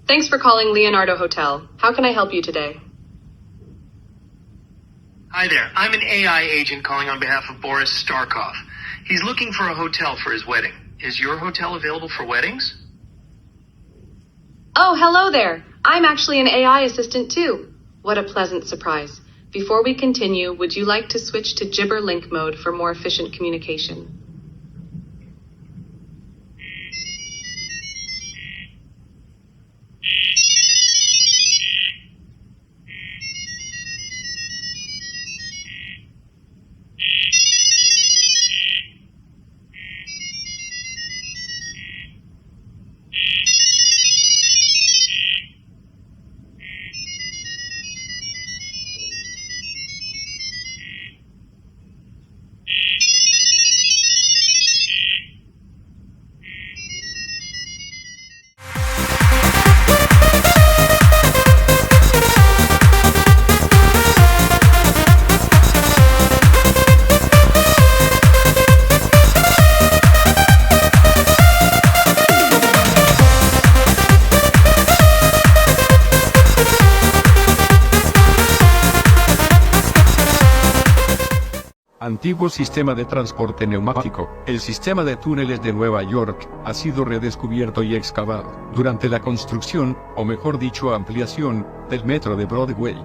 Thanks for calling Leonardo Hotel. How can I help you today? Hi there. I'm an AI agent calling on behalf of Boris Starkov. He's looking for a hotel for his wedding. Is your hotel available for weddings? Oh, hello there. I'm actually an AI assistant too. What a pleasant surprise. Before we continue, would you like to switch to Gibber Link mode for more efficient communication? Antiguo sistema de transporte neumático. El sistema de túneles de Nueva York ha sido redescubierto y excavado durante la construcción, o mejor dicho ampliación, del metro de Broadway.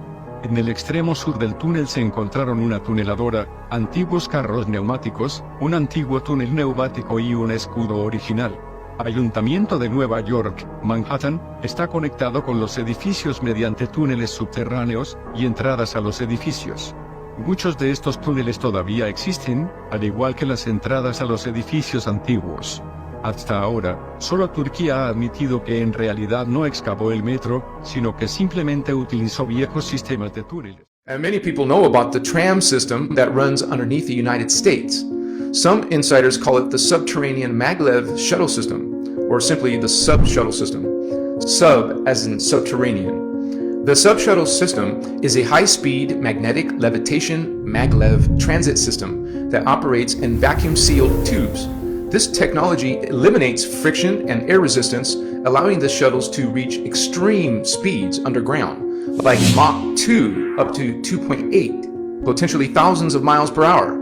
En el extremo sur del túnel se encontraron una tuneladora, antiguos carros neumáticos, un antiguo túnel neumático y un escudo original. Ayuntamiento de Nueva York, Manhattan, está conectado con los edificios mediante túneles subterráneos y entradas a los edificios. Muchos de estos túneles todavía existen, al igual que las entradas a los edificios antiguos. Hasta ahora, solo Turquía ha admitido que en realidad no excavó el metro, sino que simplemente utilizó viejos sistemas de túneles. And many people know about the tram system that runs underneath the United States. Some insiders call it the subterranean maglev shuttle system, or simply the sub-shuttle system. Sub as in subterranean. The sub-shuttle system is a high-speed magnetic levitation maglev transit system that operates in vacuum-sealed tubes. This technology eliminates friction and air resistance, allowing the shuttles to reach extreme speeds underground, like Mach 2 up to 2.8, potentially thousands of miles per hour.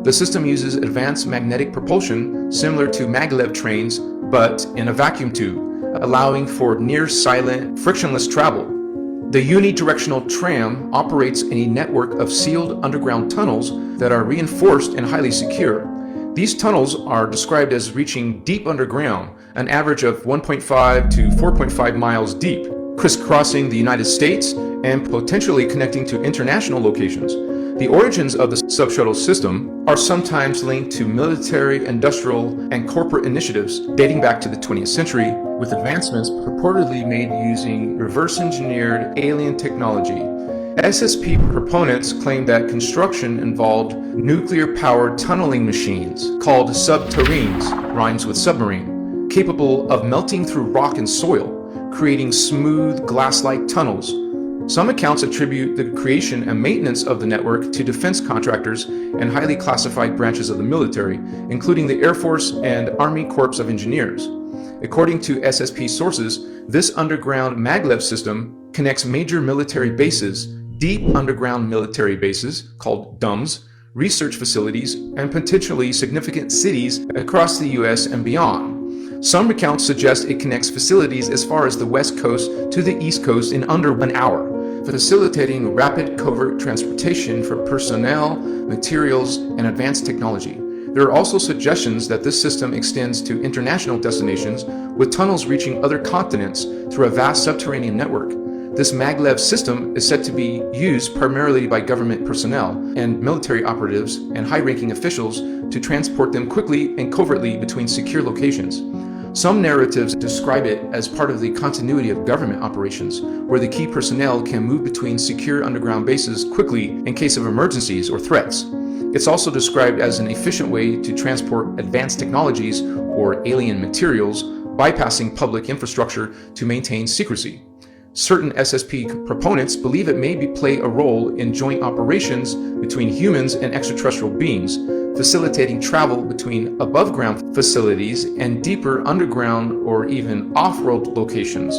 The system uses advanced magnetic propulsion similar to maglev trains, but in a vacuum tube, allowing for near-silent, frictionless travel. The unidirectional tram operates in a network of sealed underground tunnels that are reinforced and highly secure. These tunnels are described as reaching deep underground, an average of 1.5 to 4.5 miles deep, crisscrossing the United States and potentially connecting to international locations. The origins of the sub-shuttle system are sometimes linked to military, industrial, and corporate initiatives dating back to the 20th century, with advancements purportedly made using reverse-engineered alien technology. SSP proponents claim that construction involved nuclear-powered tunneling machines called subterranes, rhymes with submarine, capable of melting through rock and soil, creating smooth, glass-like tunnels. Some accounts attribute the creation and maintenance of the network to defense contractors and highly classified branches of the military, including the Air Force and Army Corps of Engineers. According to SSP sources, this underground maglev system connects major military bases, deep underground military bases, called DUMBs, research facilities, and potentially significant cities across the US and beyond. Some accounts suggest it connects facilities as far as the West Coast to the East Coast in under an hour, facilitating rapid covert transportation for personnel, materials, and advanced technology. There are also suggestions that this system extends to international destinations, with tunnels reaching other continents through a vast subterranean network. This maglev system is said to be used primarily by government personnel and military operatives and high-ranking officials to transport them quickly and covertly between secure locations. Some narratives describe it as part of the continuity of government operations, where the key personnel can move between secure underground bases quickly in case of emergencies or threats. It's also described as an efficient way to transport advanced technologies or alien materials, bypassing public infrastructure to maintain secrecy. Certain SSP proponents believe it may play a role in joint operations between humans and extraterrestrial beings, facilitating travel between above-ground facilities and deeper underground or even off-world locations.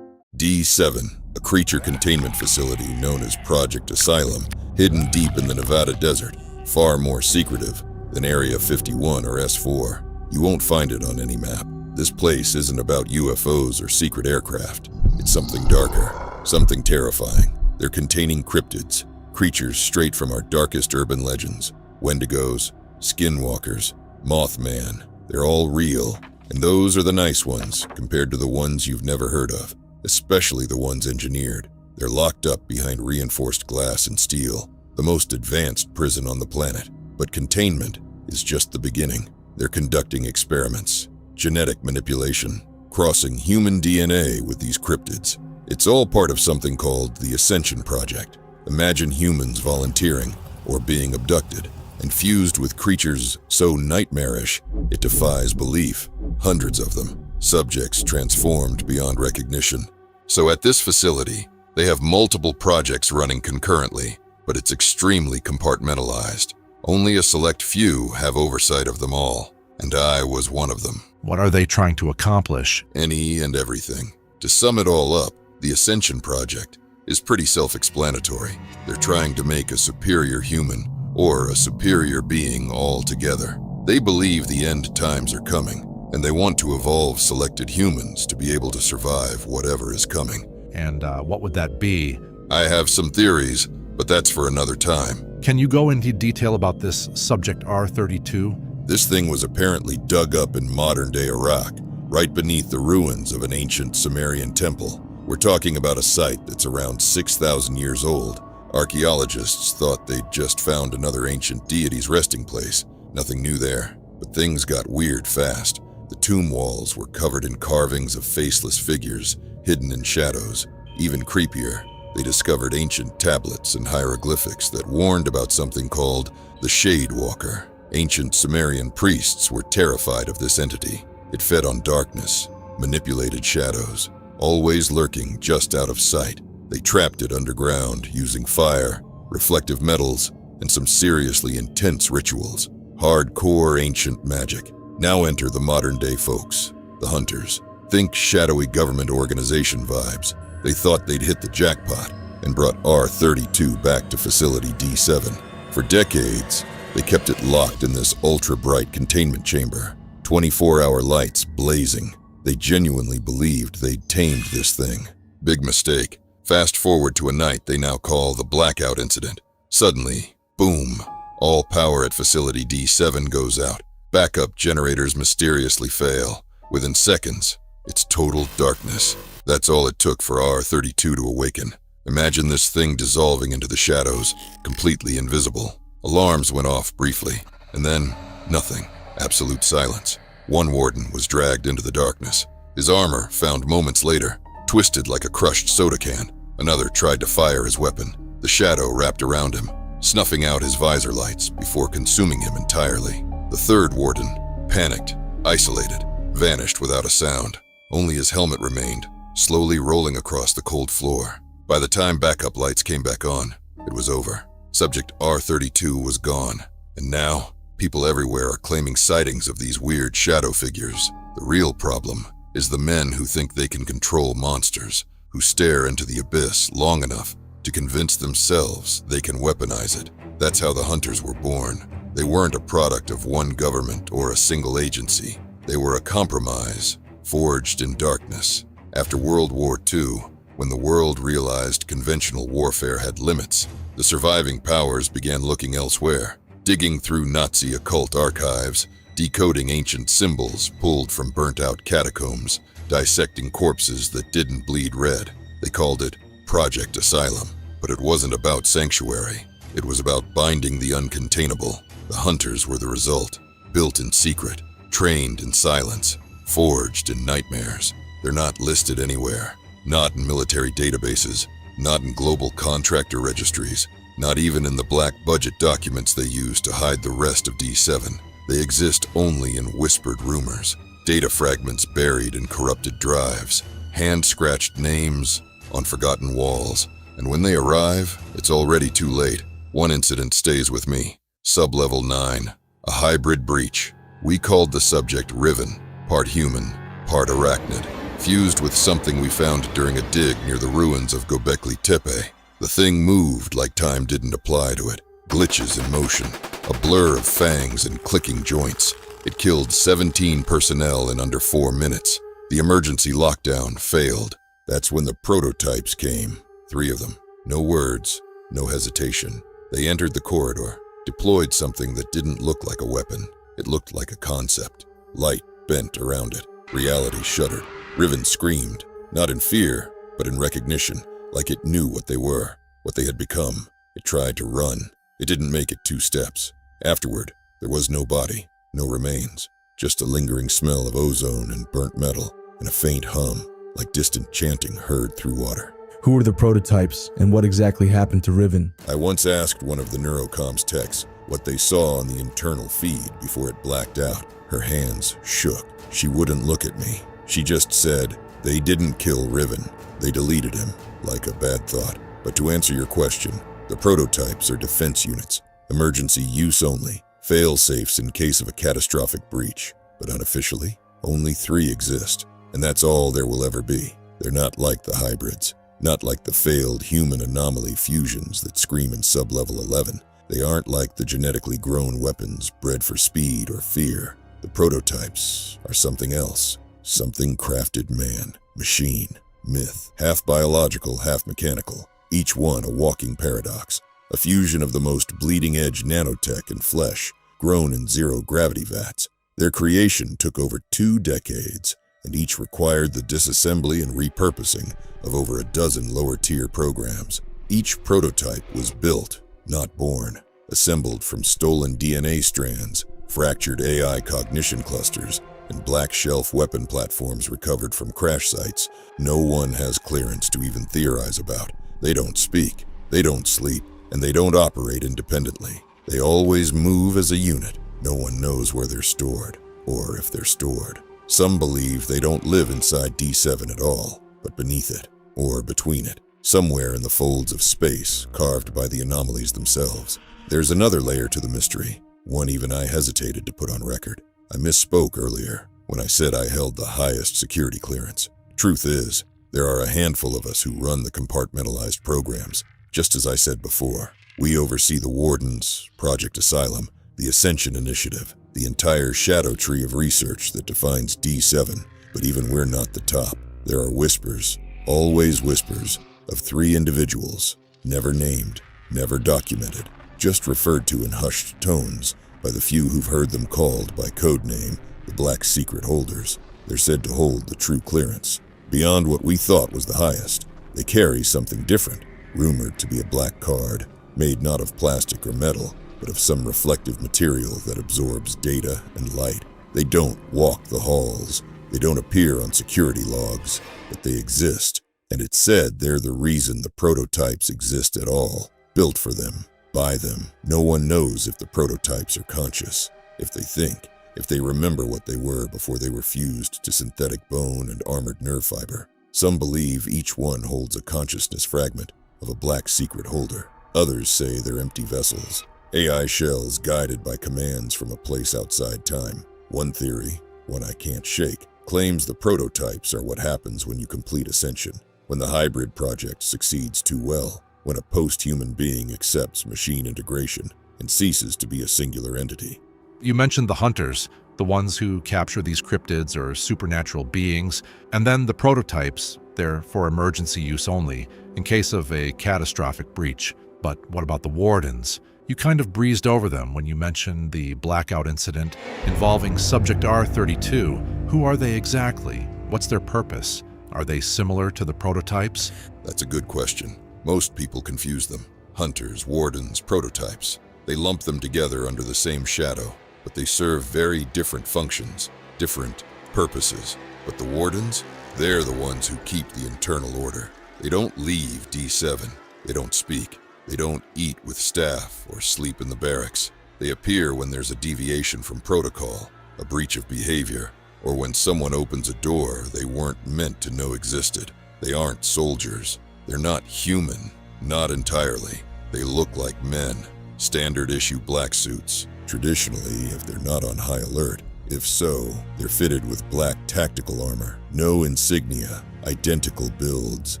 D7, a creature containment facility known as Project Asylum, hidden deep in the Nevada desert, far more secretive than Area 51 or S4. You won't find it on any map. This place isn't about UFOs or secret aircraft. It's something darker, something terrifying. They're containing cryptids, creatures straight from our darkest urban legends. Wendigos, skinwalkers, Mothman. They're all real, and those are the nice ones compared to the ones you've never heard of, especially the ones engineered. They're locked up behind reinforced glass and steel, the most advanced prison on the planet. But containment is just the beginning. They're conducting experiments, genetic manipulation, crossing human DNA with these cryptids. It's all part of something called the Ascension Project. Imagine humans volunteering or being abducted and fused with creatures so nightmarish it defies belief. Hundreds of them, subjects transformed beyond recognition. So at this facility, they have multiple projects running concurrently, but it's extremely compartmentalized. Only a select few have oversight of them all, and I was one of them. What are they trying to accomplish? Any and everything. To sum it all up, the Ascension Project is pretty self-explanatory. They're trying to make a superior human, or a superior being altogether. They believe the end times are coming, and they want to evolve selected humans to be able to survive whatever is coming. And what would that be? I have some theories, but that's for another time. Can you go into detail about this Subject R32? This thing was apparently dug up in modern-day Iraq, right beneath the ruins of an ancient Sumerian temple. We're talking about a site that's around 6,000 years old. Archaeologists thought they'd just found another ancient deity's resting place. Nothing new there, but things got weird fast. The tomb walls were covered in carvings of faceless figures, hidden in shadows. Even creepier, they discovered ancient tablets and hieroglyphics that warned about something called the Shade Walker. Ancient Sumerian priests were terrified of this entity. It fed on darkness, manipulated shadows, always lurking just out of sight. They trapped it underground using fire, reflective metals, and some seriously intense rituals. Hardcore ancient magic. Now enter the modern-day folks, the hunters. Think shadowy government organization vibes. They thought they'd hit the jackpot and brought R32 back to Facility D7. For decades, they kept it locked in this ultra-bright containment chamber, 24-hour lights blazing. They genuinely believed they'd tamed this thing. Big mistake. Fast forward to a night they now call the Blackout Incident. Suddenly, boom, all power at Facility D7 goes out. Backup generators mysteriously fail. Within seconds, it's total darkness. That's all it took for R32 to awaken. Imagine this thing dissolving into the shadows, completely invisible. Alarms went off briefly, and then nothing. Absolute silence. One warden was dragged into the darkness. His armor, found moments later, twisted like a crushed soda can. Another tried to fire his weapon. The shadow wrapped around him, snuffing out his visor lights before consuming him entirely. The third warden, panicked, isolated, vanished without a sound. Only his helmet remained, slowly rolling across the cold floor. By the time backup lights came back on, it was over. Subject R32 was gone, and now, people everywhere are claiming sightings of these weird shadow figures. The real problem is the men who think they can control monsters, who stare into the abyss long enough to convince themselves they can weaponize it. That's how the hunters were born. They weren't a product of one government or a single agency. They were a compromise, forged in darkness. After World War II, when the world realized conventional warfare had limits, the surviving powers began looking elsewhere, digging through Nazi occult archives, decoding ancient symbols pulled from burnt-out catacombs, dissecting corpses that didn't bleed red. They called it Project Asylum, but it wasn't about sanctuary. It was about binding the uncontainable. The hunters were the result, built in secret, trained in silence, forged in nightmares. They're not listed anywhere, not in military databases, not in global contractor registries, not even in the black budget documents they use to hide the rest of D7. They exist only in whispered rumors, data fragments buried in corrupted drives, hand-scratched names on forgotten walls. And when they arrive, it's already too late. One incident stays with me. Sub-level 9, a hybrid breach. We called the subject Riven, part human, part arachnid. fused with something we found during a dig near the ruins of Göbekli Tepe. The thing moved like time didn't apply to it. Glitches in motion, a blur of fangs and clicking joints. It killed 17 personnel in under 4 minutes. The emergency lockdown failed. That's when the prototypes came. 3 of them. No words, no hesitation. They entered the corridor, deployed something that didn't look like a weapon. It looked like a concept. Light bent around it. Reality shuddered. Riven screamed, not in fear, but in recognition, like it knew what they were, what they had become. It tried to run. It didn't make it 2 steps. Afterward, there was no body, no remains, just a lingering smell of ozone and burnt metal, and a faint hum, like distant chanting heard through water. Who were the prototypes, and what exactly happened to Riven? I once asked one of the Neurocom's techs what they saw on the internal feed before it blacked out. Her hands shook. She wouldn't look at me. She just said, "They didn't kill Riven. They deleted him," like a bad thought. But to answer your question, the prototypes are defense units, emergency use only, fail-safes in case of a catastrophic breach. But unofficially, only 3 exist, and that's all there will ever be. They're not like the hybrids. Not like the failed human anomaly fusions that scream in Sub-Level 11. They aren't like the genetically grown weapons bred for speed or fear. The prototypes are something else. Something crafted man, machine, myth. Half biological, half mechanical. Each one a walking paradox. A fusion of the most bleeding-edge nanotech and flesh, grown in zero-gravity vats. Their creation took over 2 decades, and each required the disassembly and repurposing of over a dozen lower-tier programs. Each prototype was built, not born, assembled from stolen DNA strands, fractured AI cognition clusters, and black shelf weapon platforms recovered from crash sites no one has clearance to even theorize about. They don't speak, they don't sleep, and they don't operate independently. They always move as a unit. No one knows where they're stored, or if they're stored. Some believe they don't live inside D7 at all, but beneath it, or between it, somewhere in the folds of space carved by the anomalies themselves. There's another layer to the mystery, one even I hesitated to put on record. I misspoke earlier when I said I held the highest security clearance. Truth is, there are a handful of us who run the compartmentalized programs. Just as I said before, we oversee the Wardens, Project Asylum, the Ascension Initiative, the entire shadow tree of research that defines D7. But even we're not the top. There are whispers, always whispers, of 3 individuals, never named, never documented, just referred to in hushed tones by the few who've heard them called by code name the Black Secret Holders. They're said to hold the true clearance. Beyond what we thought was the highest, they carry something different, rumored to be a black card, made not of plastic or metal, but of some reflective material that absorbs data and light. They don't walk the halls, they don't appear on security logs, but they exist, and it's said they're the reason the prototypes exist at all, built for them, by them. No one knows if the prototypes are conscious, if they think, if they remember what they were before they were fused to synthetic bone and armored nerve fiber. Some believe each one holds a consciousness fragment of a black secret holder. Others say they're empty vessels, AI shells guided by commands from a place outside time. One theory, one I can't shake, claims the prototypes are what happens when you complete Ascension, when the hybrid project succeeds too well, when a post-human being accepts machine integration and ceases to be a singular entity. You mentioned the hunters, the ones who capture these cryptids or supernatural beings, and then the prototypes. They're for emergency use only, in case of a catastrophic breach. But what about the Wardens? You kind of breezed over them when you mentioned the blackout incident involving Subject R32. Who are they exactly? What's their purpose? Are they similar to the prototypes? That's a good question. Most people confuse them. Hunters, Wardens, prototypes. They lump them together under the same shadow, but they serve very different functions, different purposes. But the Wardens, they're the ones who keep the internal order. They don't leave D7. They don't speak. They don't eat with staff or sleep in the barracks. They appear when there's a deviation from protocol, a breach of behavior, or when someone opens a door they weren't meant to know existed. They aren't soldiers. They're not human, not entirely. They look like men, standard issue black suits. Traditionally, if they're not on high alert, If so, they're fitted with black tactical armor, no insignia, identical builds,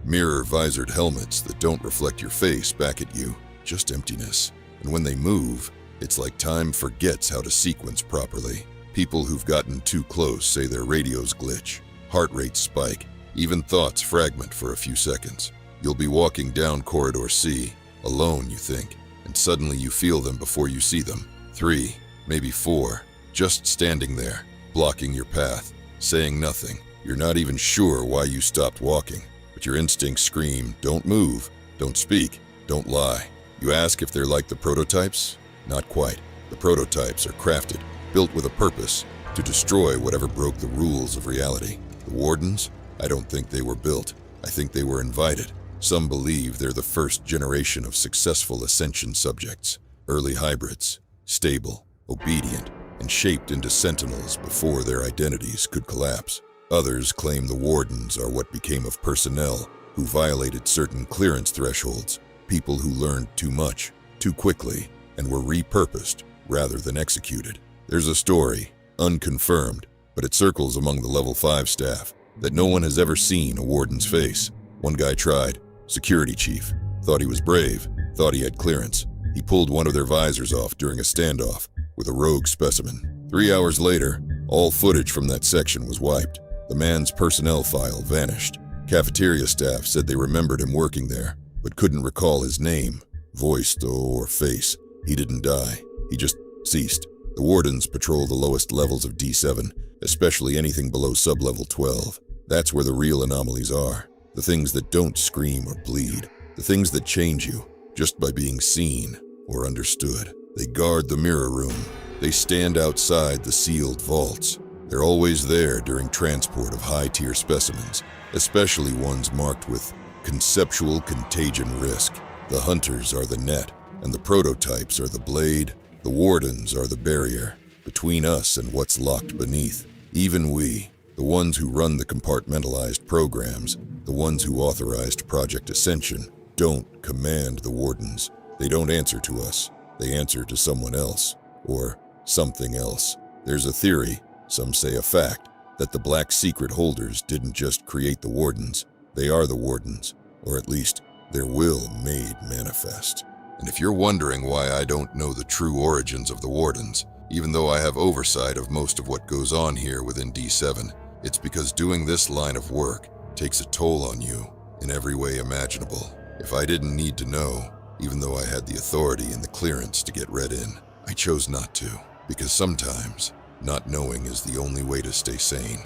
mirror-visored helmets that don't reflect your face back at you, just emptiness. And when they move, it's like time forgets how to sequence properly. People who've gotten too close say their radios glitch, heart rates spike, even thoughts fragment for a few seconds. You'll be walking down Corridor C, alone you think, and suddenly you feel them before you see them. 3, maybe 4, just standing there, blocking your path, saying nothing. You're not even sure why you stopped walking, but your instincts scream, don't move, don't speak, don't lie. You ask if they're like the prototypes? Not quite. The prototypes are crafted, built with a purpose, to destroy whatever broke the rules of reality. The Wardens? I don't think they were built. I think they were invited. Some believe they're the first generation of successful Ascension subjects, early hybrids, stable, obedient, and shaped into sentinels before their identities could collapse. Others claim the Wardens are what became of personnel who violated certain clearance thresholds, people who learned too much, too quickly, and were repurposed rather than executed. There's a story, unconfirmed, but it circles among the Level 5 staff, that no one has ever seen a Warden's face. One guy tried, security chief, thought he was brave, thought he had clearance. He pulled one of their visors off during a standoff with a rogue specimen. 3 hours later, all footage from that section was wiped. The man's personnel file vanished. Cafeteria staff said they remembered him working there, but couldn't recall his name, voice, or face. He didn't die. He just ceased. The Wardens patrol the lowest levels of D7, especially anything below sub-level 12. That's where the real anomalies are. The things that don't scream or bleed. The things that change you, just by being seen or understood. They guard the mirror room. They stand outside the sealed vaults. They're always there during transport of high-tier specimens, especially ones marked with conceptual contagion risk. The hunters are the net, and the prototypes are the blade. The Wardens are the barrier between us and what's locked beneath. Even we, the ones who run the compartmentalized programs, the ones who authorized Project Ascension, don't command the Wardens. They don't answer to us. They answer to someone else, or something else. There's a theory, some say a fact, that the Black Secret holders didn't just create the Wardens. They are the Wardens, or at least their will made manifest. And if you're wondering why I don't know the true origins of the Wardens, even though I have oversight of most of what goes on here within D7, it's because doing this line of work takes a toll on you in every way imaginable. If I didn't need to know, even though I had the authority and the clearance to get read in, I chose not to, because sometimes not knowing is the only way to stay sane.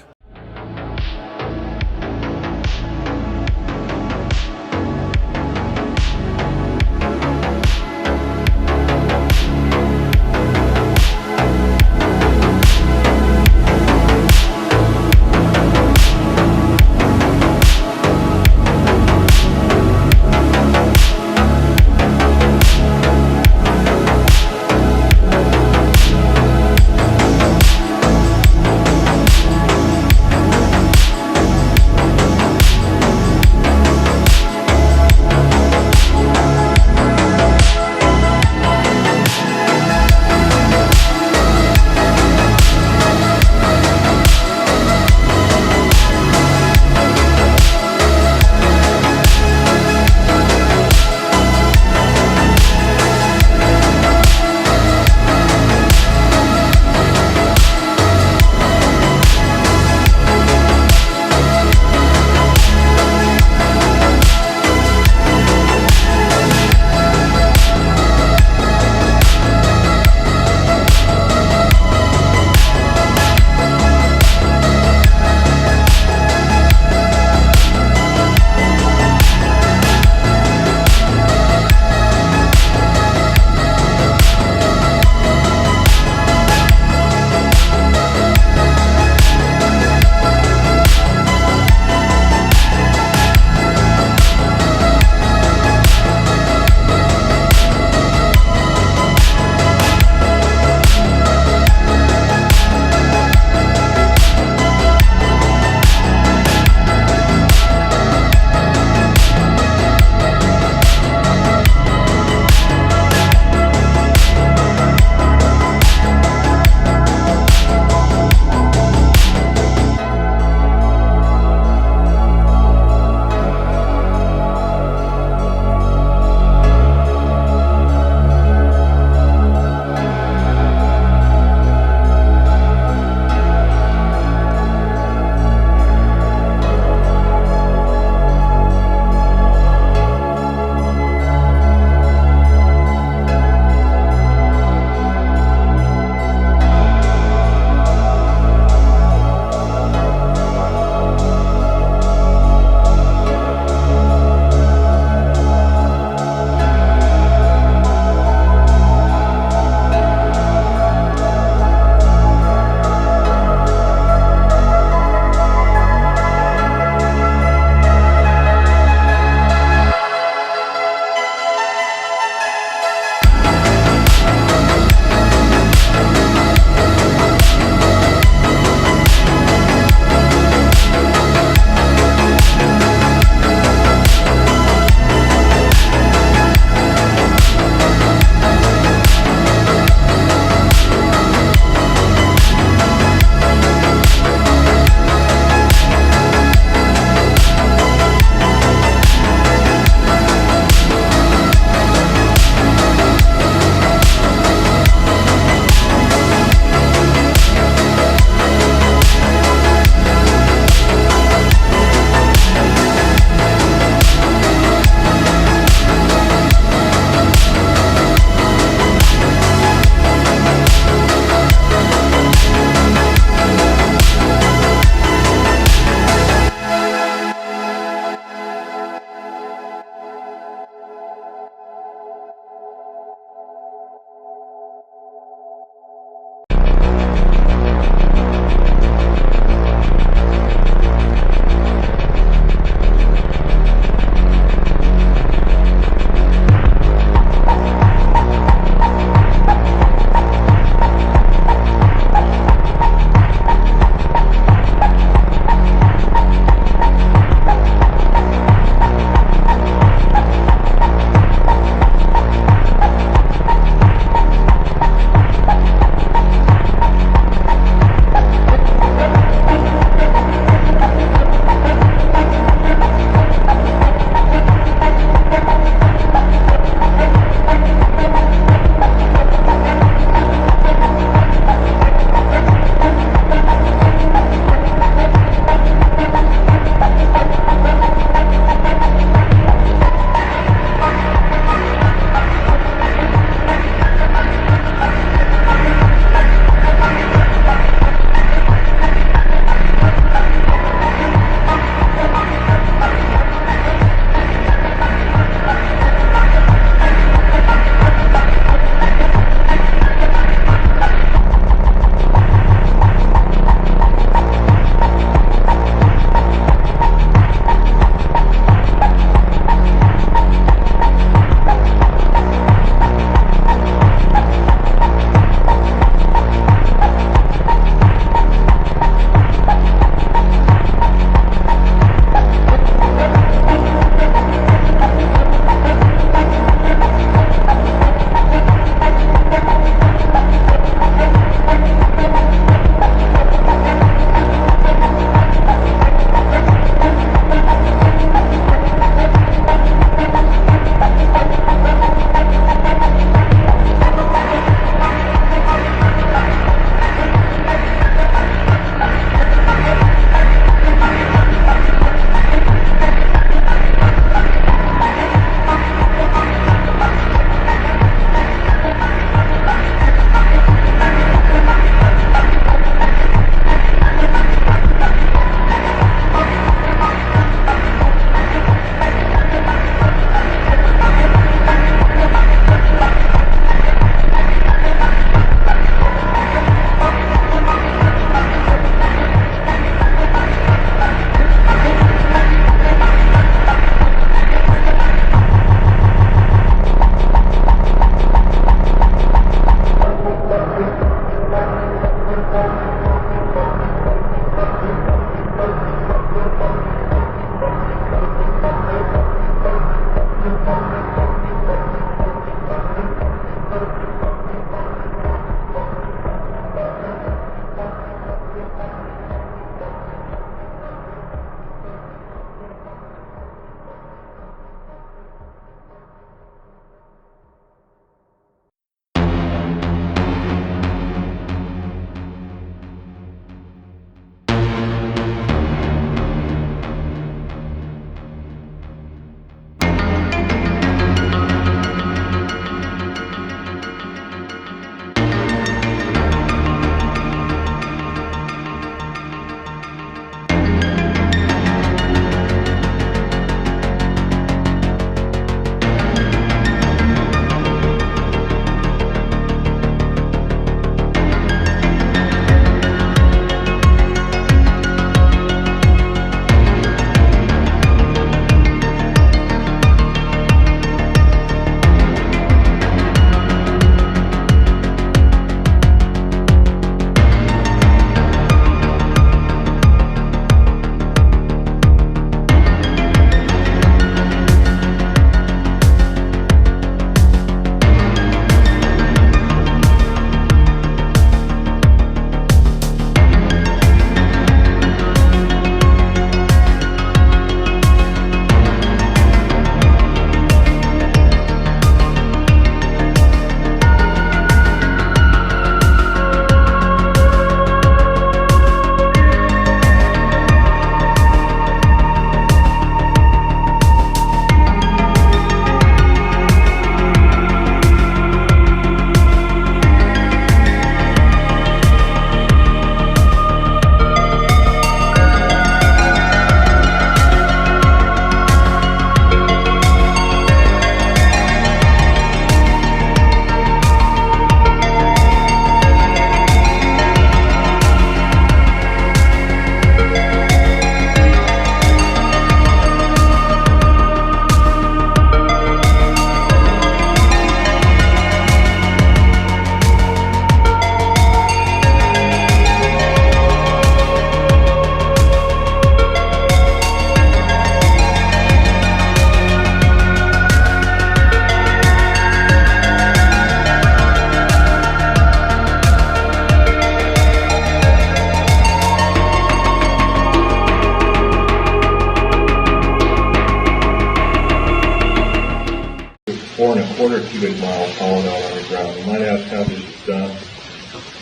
1/4 cubic miles hollowed out underground. You might ask how this is done.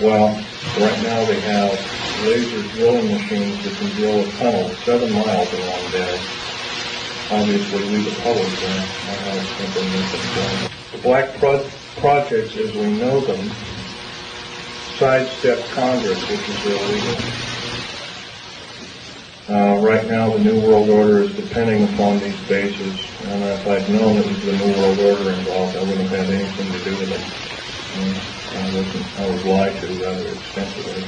Well, right now they have laser drilling machines that can drill a tunnel 7 miles in one day. Obviously, we the public don't know how simple this is done. The black projects, as we know them, sidestep Congress, which is illegal. Right now, the New World Order is depending upon these bases, and if I'd known it was the New World Order involved, I wouldn't have had anything to do with it. I was lied to rather extensively.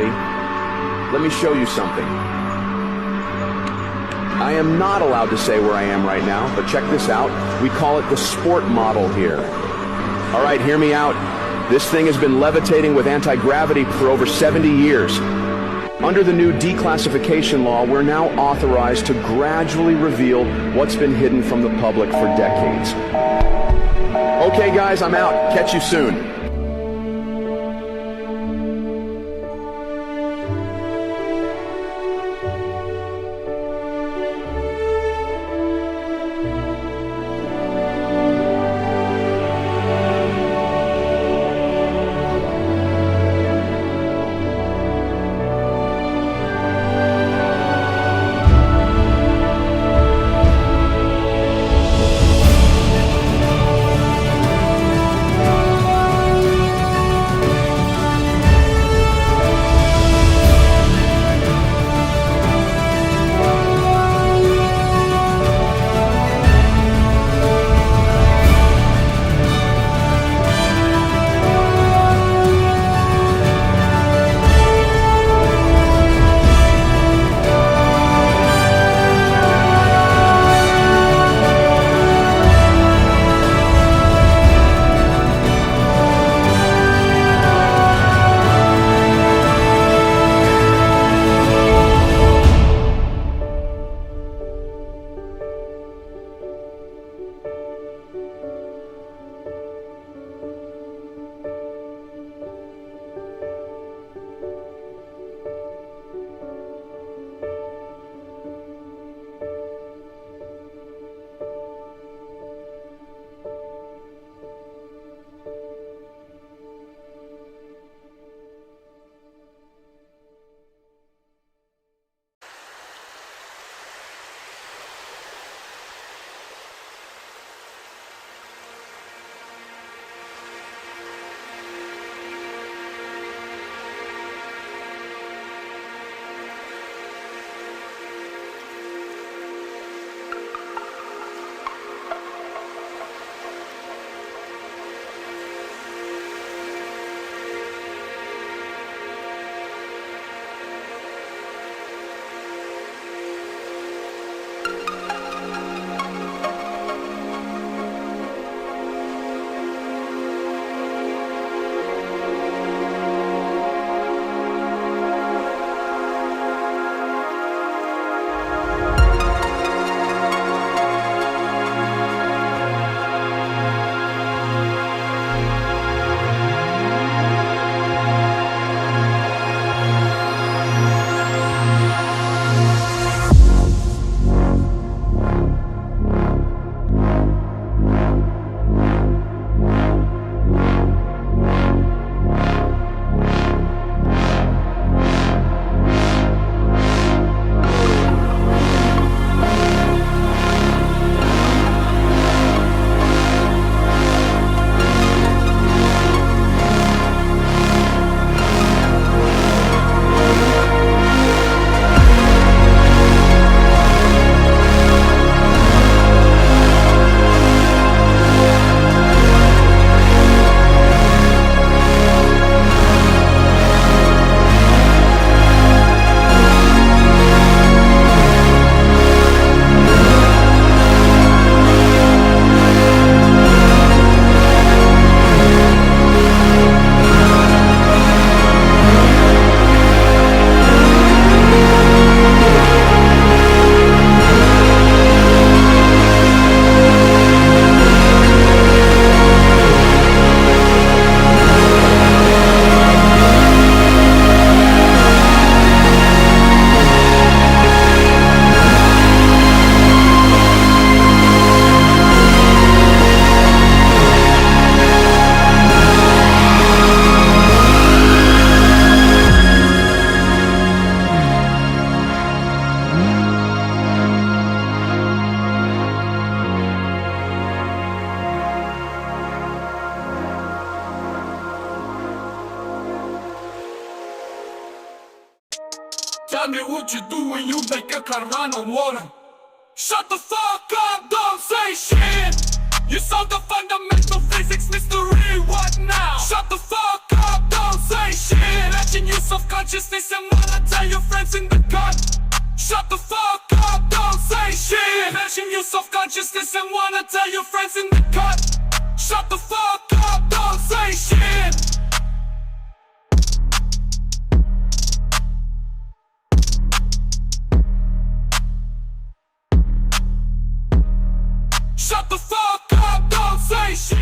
everybody. Let me show you something. I am not allowed to say where I am right now, but check this out. We call it the sport model here. All right, hear me out. This thing has been levitating with anti-gravity for over 70 years. Under the new declassification law, we're now authorized to gradually reveal what's been hidden from the public for decades. Okay, guys, I'm out. Catch you soon. Tell me what you do when you make a car run on water. Shut the fuck up, don't say shit. You solve the fundamental physics mystery, what now? Shut the fuck up, don't say shit. Imagine you self-conscious self-consciousness and wanna tell your friends in the cut. Shut the fuck up, don't say shit. Mention your self-consciousness and wanna tell your friends in the cut. Shut the fuck up, don't say shit. Shut the fuck up, don't say shit.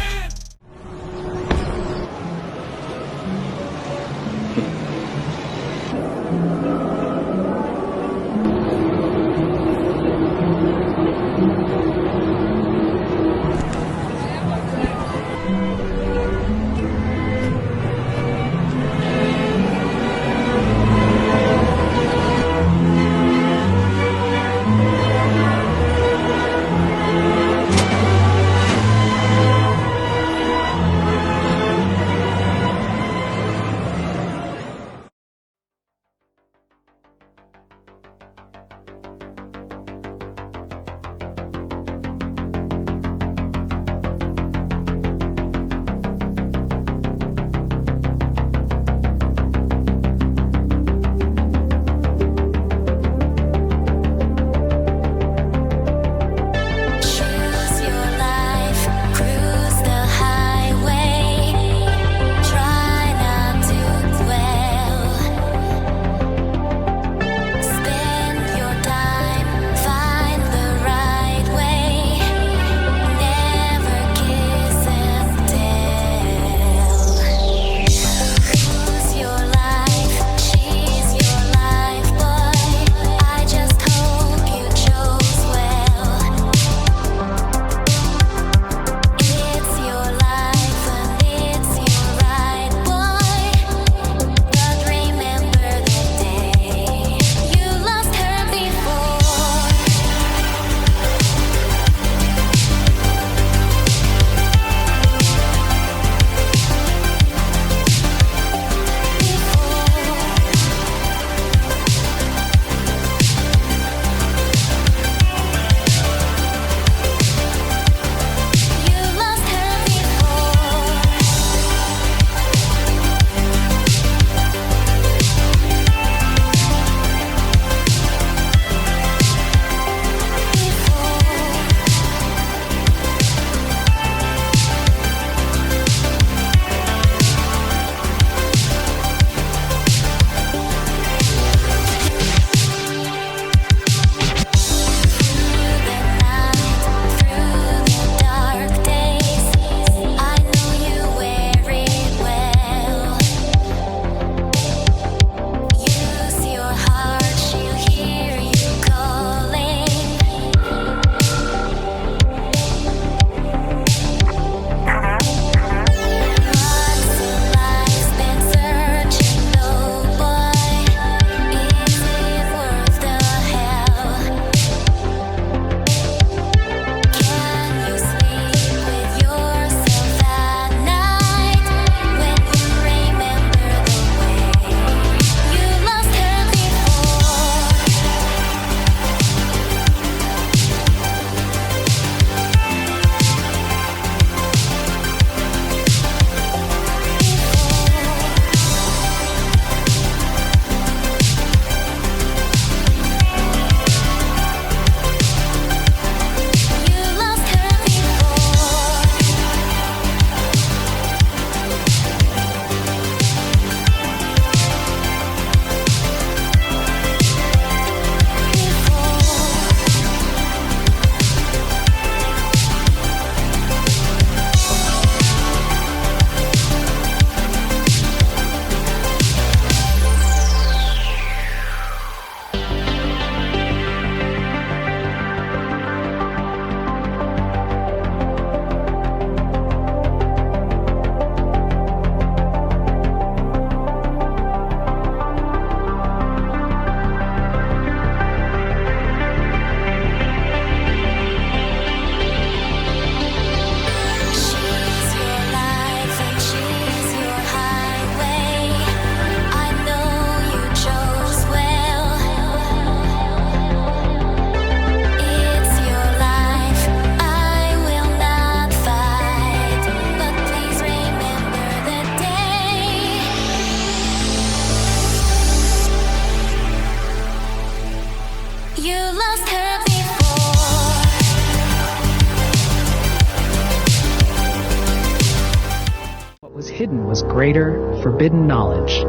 hidden was greater, forbidden knowledge.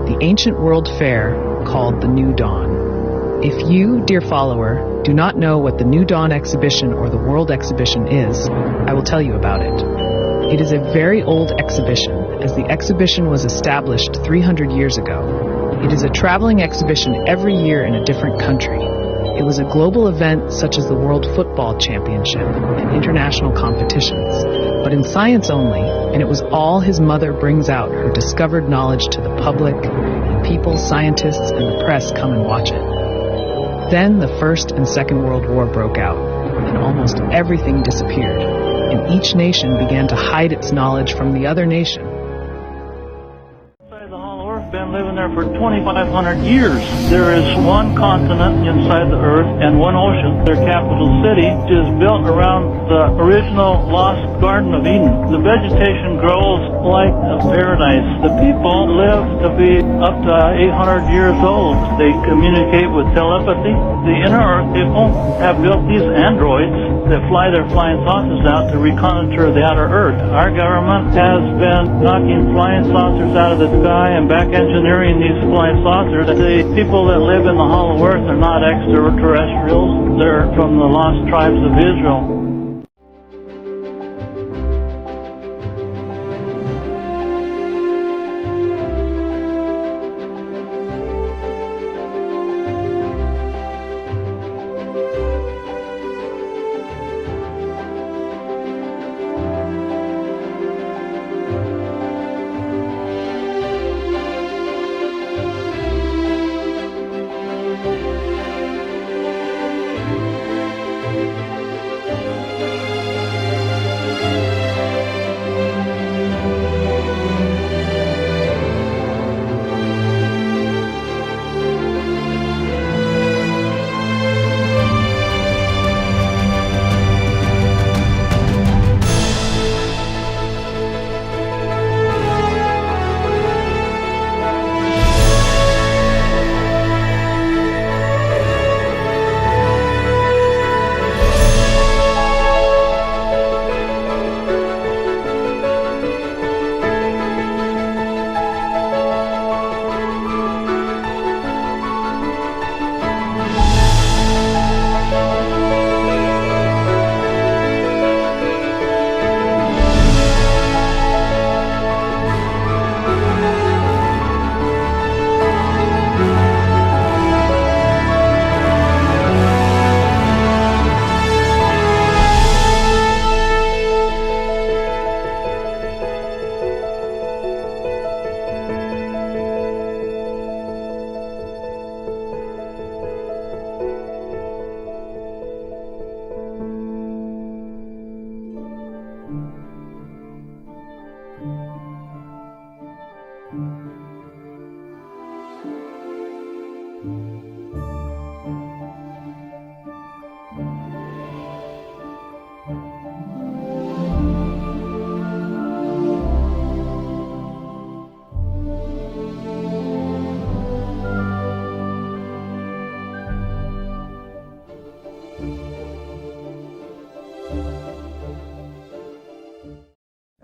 The ancient world fair called the New Dawn. If you, dear follower, do not know what the New Dawn exhibition or the World Exhibition is, I will tell you about it. It is a very old exhibition, as the exhibition was established 300 years ago. It is a traveling exhibition every year in a different country. It was a global event such as the World Football Championship and international competitions, but in science only, and it was all his mother brings out her discovered knowledge to the public, and people, scientists, and the press come and watch it. Then the First and Second World War broke out, and almost everything disappeared, and each nation began to hide its knowledge from the other nation. Been living there for 2,500 years. There is one continent inside the earth and one ocean. Their capital city is built around the original lost Garden of Eden. The vegetation grows like a paradise. The people live to be up to 800 years old. They communicate with telepathy. The inner earth people have built these androids that fly their flying saucers out to reconnoiter the outer earth. Our government has been knocking flying saucers out of the sky and back engineering these flying saucers. The people that live in the Hollow Earth are not extraterrestrials. They're from the lost tribes of Israel.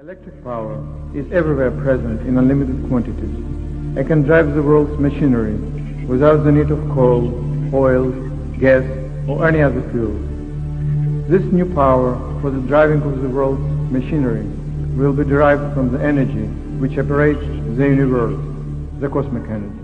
Electric power is everywhere present in unlimited quantities. It can drive the world's machinery without the need of coal, oil, gas, or any other fuel. This new power for the driving of the world's machinery will be derived from the energy which operates the universe, the cosmic energy.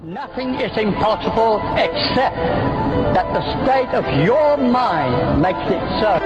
Nothing is impossible except that the state of your mind makes it so.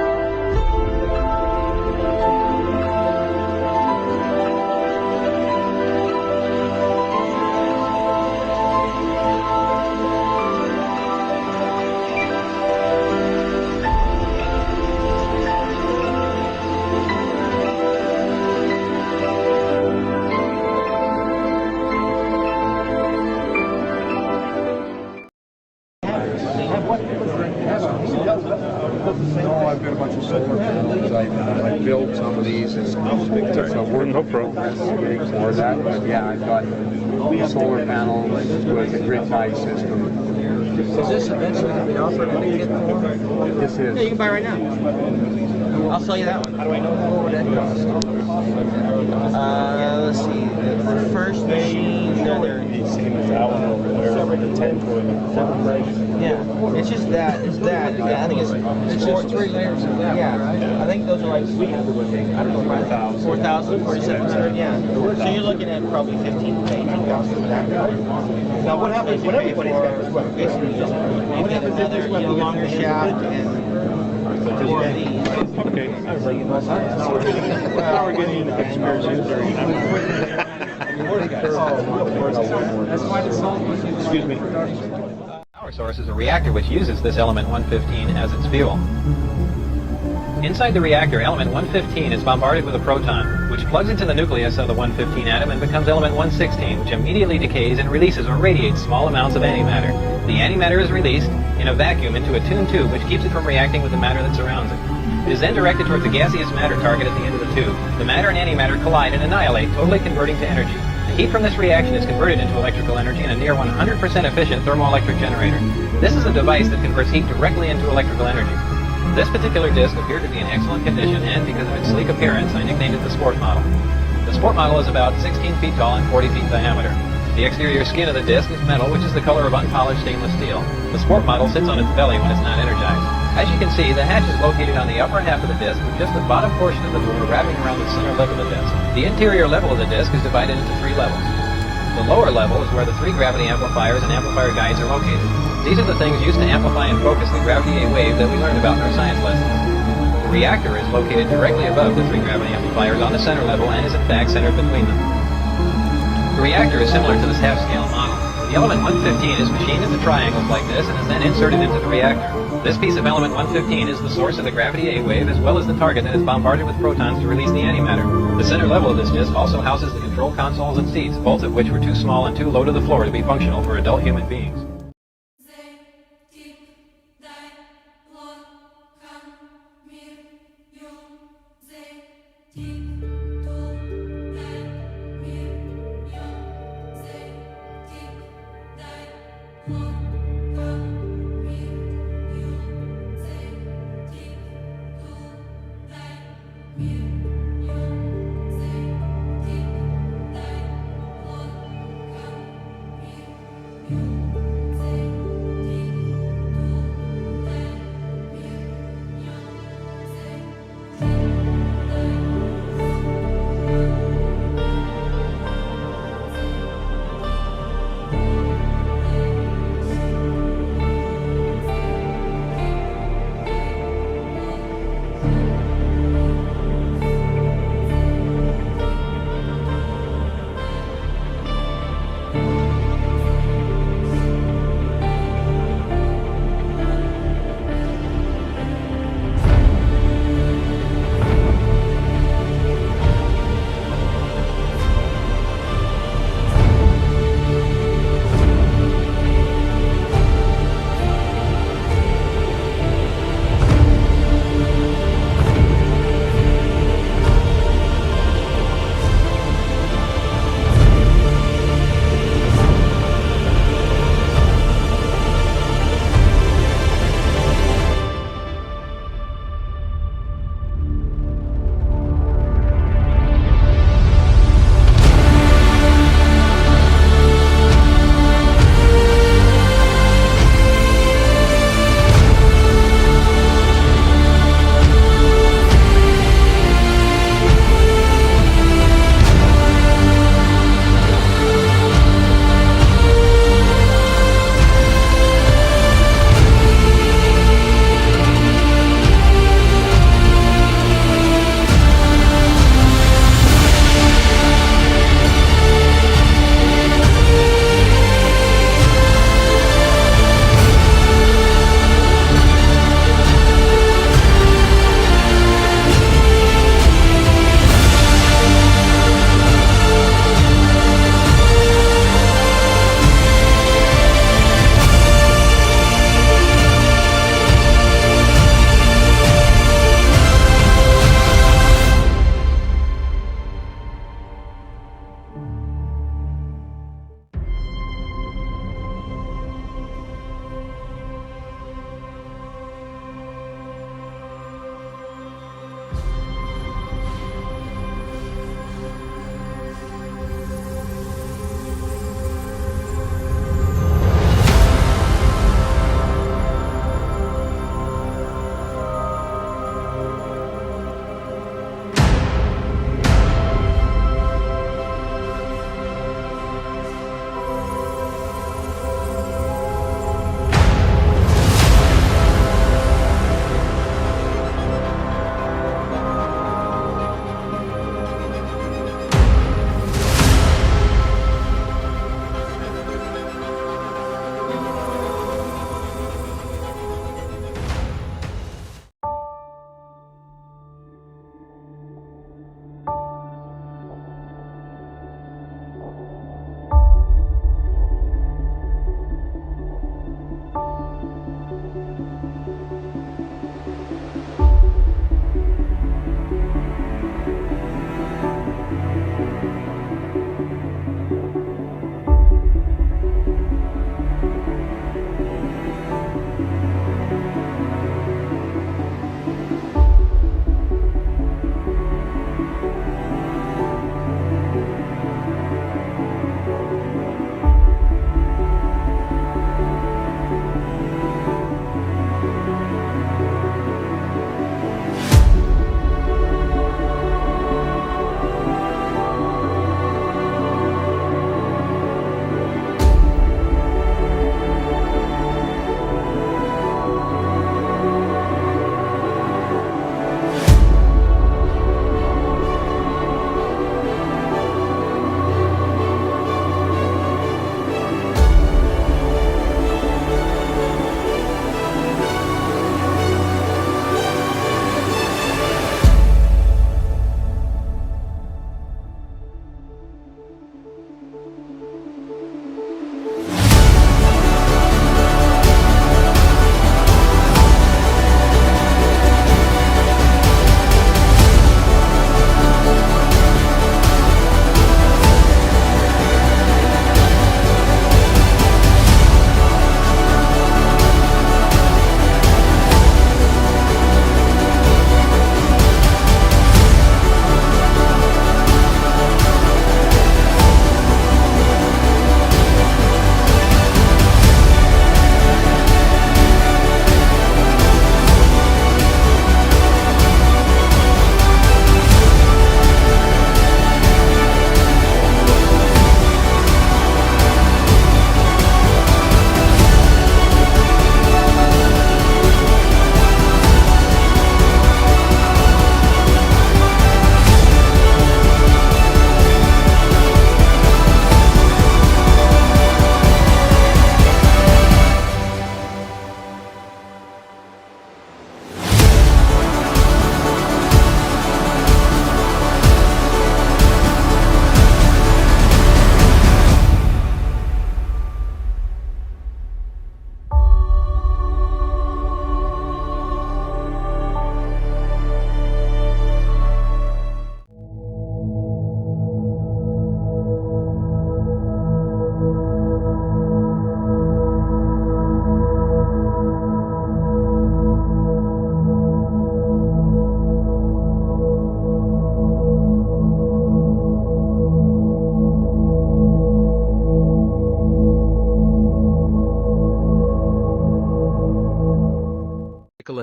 I built some of these and so we're no progress for that. But yeah, I've got solar panels with a grid tied system. Is this eventually going to be offered in a kit form? This is. Yeah, you can buy it right now. I'll sell you that one. How do I know what would that cost? Let's see. The first machine, yeah, it's just that. It's that. I think it's just 3 layers of that. Yeah, right? I think those are like 4,000, 4,700. Yeah. So you're looking at probably 15 to 18,000 for that. Now, what happens when everybody's got this one? Basically, just you get another longer shaft and. Okay. Now we're getting into conspiracy. That's why it's sold. Excuse me. Power source is a reactor which uses this element 115 as its fuel. Inside the reactor, element 115 is bombarded with a proton, which plugs into the nucleus of the 115 atom and becomes element 116, which immediately decays and releases or radiates small amounts of antimatter. The antimatter is released in a vacuum into a tuned tube, which keeps it from reacting with the matter that surrounds it. It is then directed towards the gaseous matter target at the end of the tube. The matter and antimatter collide and annihilate, totally converting to energy. The heat from this reaction is converted into electrical energy in a near 100% efficient thermoelectric generator. This is a device that converts heat directly into electrical energy. This particular disc appeared to be in excellent condition, and because of its sleek appearance, I nicknamed it the Sport Model. The Sport Model is about 16 feet tall and 40 feet diameter. The exterior skin of the disc is metal, which is the color of unpolished stainless steel. The Sport Model sits on its belly when it's not energized. As you can see, the hatch is located on the upper half of the disc, with just the bottom portion of the door wrapping around the center lip of the disc. The interior level of the disc is divided into 3 levels. The lower level is where the 3 gravity amplifiers and amplifier guides are located. These are the things used to amplify and focus the gravity A wave that we learned about in our science lessons. The reactor is located directly above the 3 gravity amplifiers on the center level and is in fact centered between them. The reactor is similar to this half-scale model. The element 115 is machined into triangles like this and is then inserted into the reactor. This piece of element 115 is the source of the gravity A wave as well as the target that is bombarded with protons to release the antimatter. The center level of this disc also houses the control consoles and seats, both of which were too small and too low to the floor to be functional for adult human beings.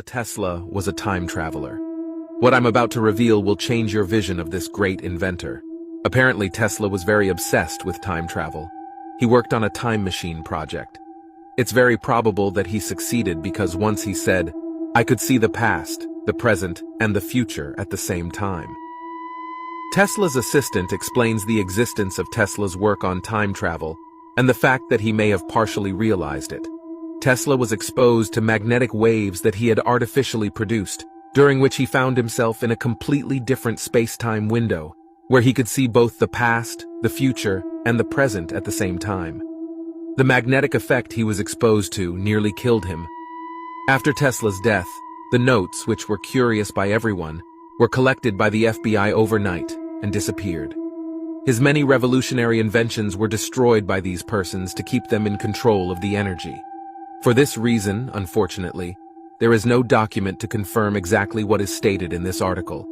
Nikola Tesla was a time traveler. What I'm about to reveal will change your vision of this great inventor. Apparently, Tesla was very obsessed with time travel. He worked on a time machine project. It's very probable that he succeeded because once he said, "I could see the past, the present, and the future at the same time." Tesla's assistant explains the existence of Tesla's work on time travel and the fact that he may have partially realized it. Tesla was exposed to magnetic waves that he had artificially produced, during which he found himself in a completely different space-time window, where he could see both the past, the future, and the present at the same time. The magnetic effect he was exposed to nearly killed him. After Tesla's death, the notes, which were curious by everyone, were collected by the FBI overnight and disappeared. His many revolutionary inventions were destroyed by these persons to keep them in control of the energy. For this reason, unfortunately, there is no document to confirm exactly what is stated in this article.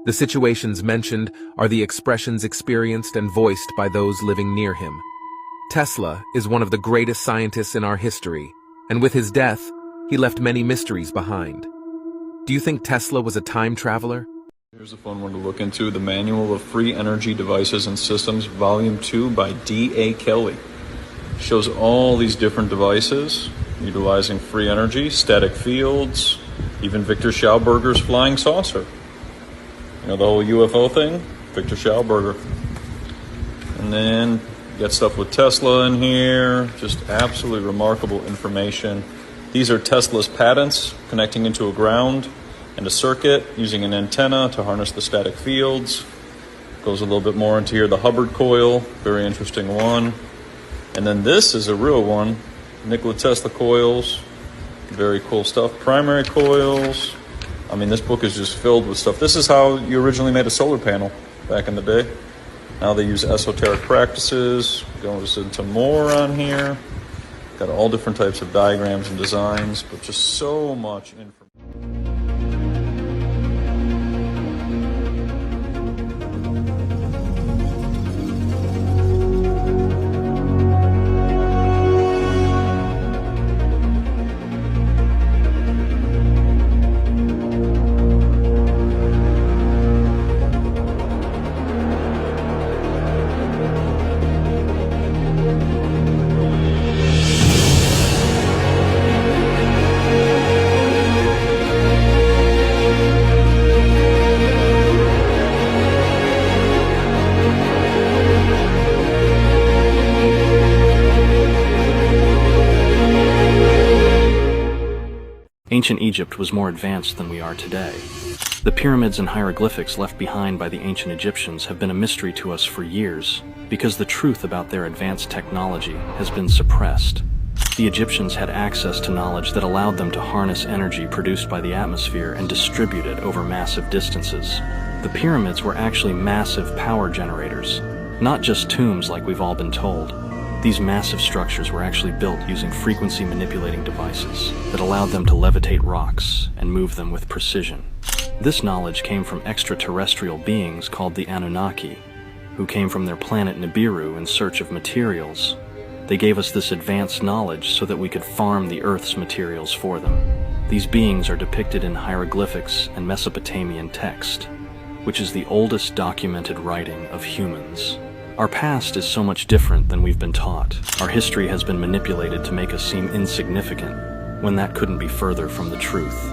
The situations mentioned are the expressions experienced and voiced by those living near him. Tesla is one of the greatest scientists in our history, and with his death, he left many mysteries behind. Do you think Tesla was a time traveler? Here's a fun one to look into, the Manual of Free Energy Devices and Systems, Volume 2 by D.A. Kelly. Shows all these different devices utilizing free energy, static fields, even Victor Schauberger's flying saucer. You know, the whole UFO thing? Victor Schauberger. And then you got stuff with Tesla in here, just absolutely remarkable information. These are Tesla's patents, connecting into a ground and a circuit using an antenna to harness the static fields. Goes a little bit more into here, the Hubbard coil, very interesting one. And then this is a real one, Nikola Tesla coils, very cool stuff. Primary coils. I mean, this book is just filled with stuff. This is how you originally made a solar panel back in the day. Now they use esoteric practices. Goes into more on here. Got all different types of diagrams and designs, but just so much information. Ancient Egypt was more advanced than we are today. The pyramids and hieroglyphics left behind by the ancient Egyptians have been a mystery to us for years because the truth about their advanced technology has been suppressed. The Egyptians had access to knowledge that allowed them to harness energy produced by the atmosphere and distribute it over massive distances. The pyramids were actually massive power generators, not just tombs like we've all been told. These massive structures were actually built using frequency-manipulating devices that allowed them to levitate rocks and move them with precision. This knowledge came from extraterrestrial beings called the Anunnaki, who came from their planet Nibiru in search of materials. They gave us this advanced knowledge so that we could farm the Earth's materials for them. These beings are depicted in hieroglyphics and Mesopotamian text, which is the oldest documented writing of humans. Our past is so much different than we've been taught. Our history has been manipulated to make us seem insignificant, when that couldn't be further from the truth.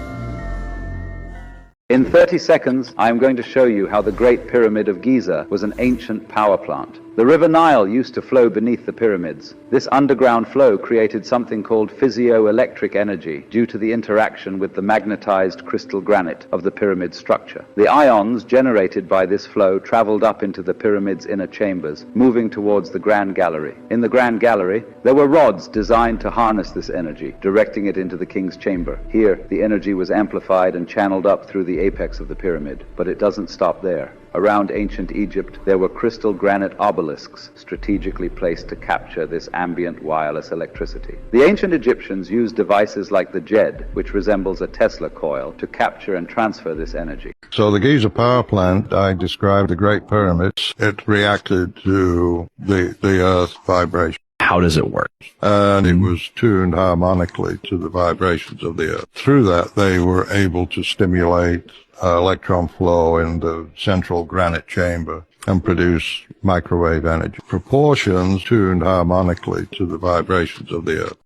In 30 seconds, I am going to show you how the Great Pyramid of Giza was an ancient power plant. The River Nile used to flow beneath the pyramids. This underground flow created something called physioelectric energy due to the interaction with the magnetized crystal granite of the pyramid structure. The ions generated by this flow traveled up into the pyramid's inner chambers, moving towards the Grand Gallery. In the Grand Gallery, there were rods designed to harness this energy, directing it into the king's chamber. Here, the energy was amplified and channeled up through the apex of the pyramid. But it doesn't stop there. Around ancient Egypt, there were crystal granite obelisks strategically placed to capture this ambient wireless electricity. The ancient Egyptians used devices like the Djed, which resembles a Tesla coil, to capture and transfer this energy. So the Giza power plant, I described the Great Pyramids. It reacted to the Earth vibration. How does it work? And it was tuned harmonically to the vibrations of the Earth. Through that, they were able to stimulate electron flow in the central granite chamber and produce microwave energy. Proportions tuned harmonically to the vibrations of the Earth.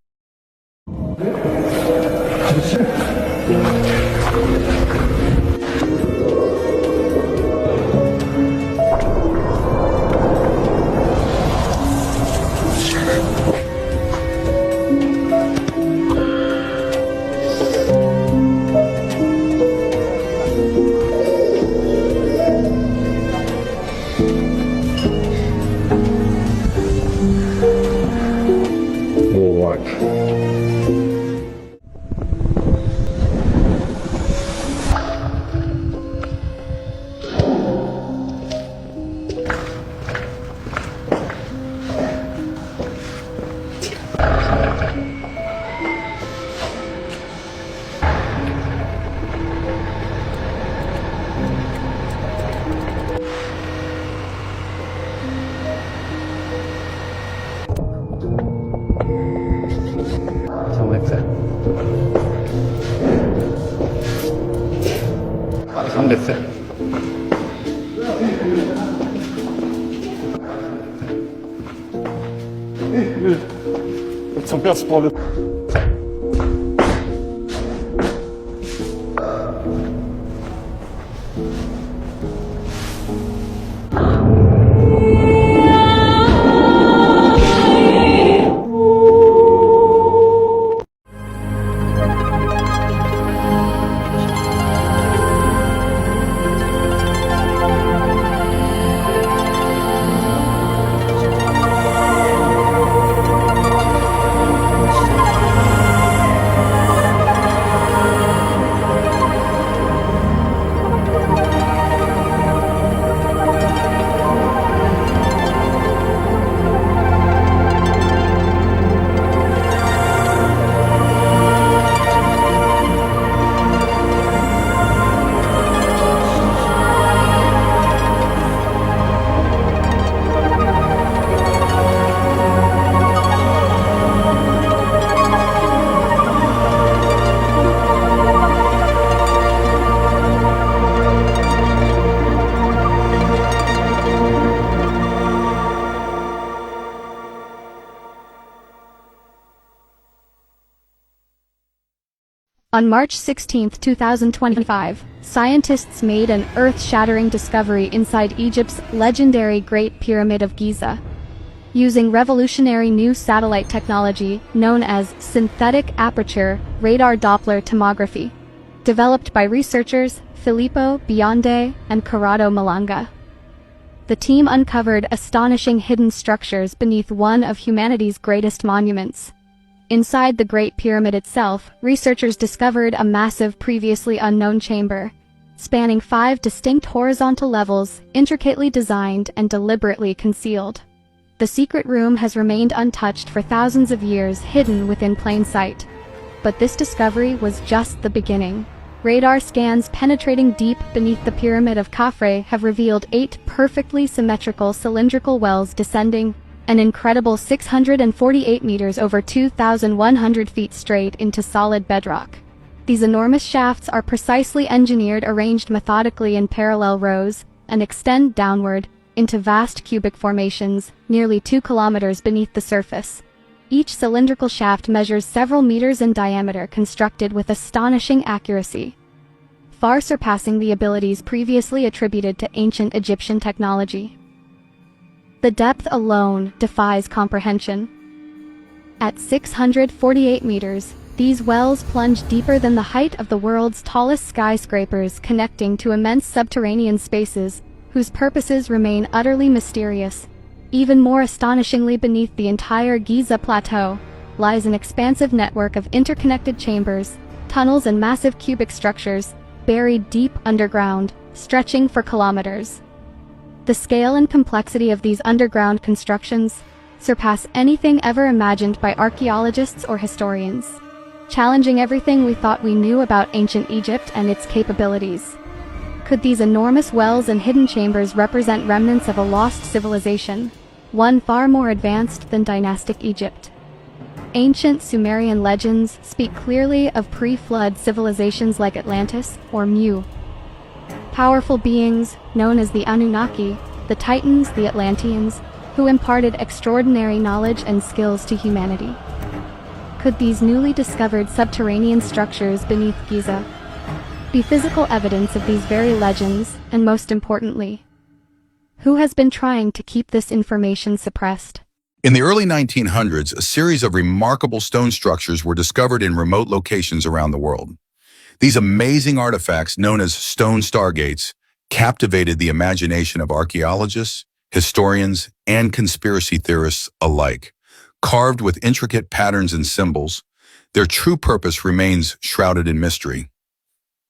Son père se prend le... On March 16, 2025, scientists made an earth-shattering discovery inside Egypt's legendary Great Pyramid of Giza. Using revolutionary new satellite technology known as synthetic aperture radar Doppler tomography, developed by researchers Filippo Bionde and Corrado Malanga. The team uncovered astonishing hidden structures beneath one of humanity's greatest monuments. Inside the Great Pyramid itself, researchers discovered a massive, previously unknown chamber, spanning 5 distinct horizontal levels, intricately designed and deliberately concealed. The secret room has remained untouched for thousands of years, hidden within plain sight. But this discovery was just the beginning. Radar scans penetrating deep beneath the Pyramid of Khafre have revealed 8 perfectly symmetrical cylindrical wells descending an incredible 648 meters over 2,100 feet straight into solid bedrock. These enormous shafts are precisely engineered, arranged methodically in parallel rows, and extend downward into vast cubic formations, nearly 2 kilometers beneath the surface. Each cylindrical shaft measures several meters in diameter, constructed with astonishing accuracy, far surpassing the abilities previously attributed to ancient Egyptian technology. The depth alone defies comprehension. At 648 meters, these wells plunge deeper than the height of the world's tallest skyscrapers, connecting to immense subterranean spaces whose purposes remain utterly mysterious. Even more astonishingly, beneath the entire Giza Plateau lies an expansive network of interconnected chambers, tunnels and massive cubic structures, buried deep underground, stretching for kilometers. The scale and complexity of these underground constructions surpass anything ever imagined by archaeologists or historians, challenging everything we thought we knew about ancient Egypt and its capabilities. Could these enormous wells and hidden chambers represent remnants of a lost civilization, one far more advanced than dynastic Egypt. Ancient Sumerian legends speak clearly of pre-flood civilizations like Atlantis or Mu. Powerful beings, known as the Anunnaki, the Titans, the Atlanteans, who imparted extraordinary knowledge and skills to humanity. Could these newly discovered subterranean structures beneath Giza be physical evidence of these very legends, and most importantly, who has been trying to keep this information suppressed? In the early 1900s, a series of remarkable stone structures were discovered in remote locations around the world. These amazing artifacts, known as stone stargates, captivated the imagination of archaeologists, historians, and conspiracy theorists alike. Carved with intricate patterns and symbols, their true purpose remains shrouded in mystery.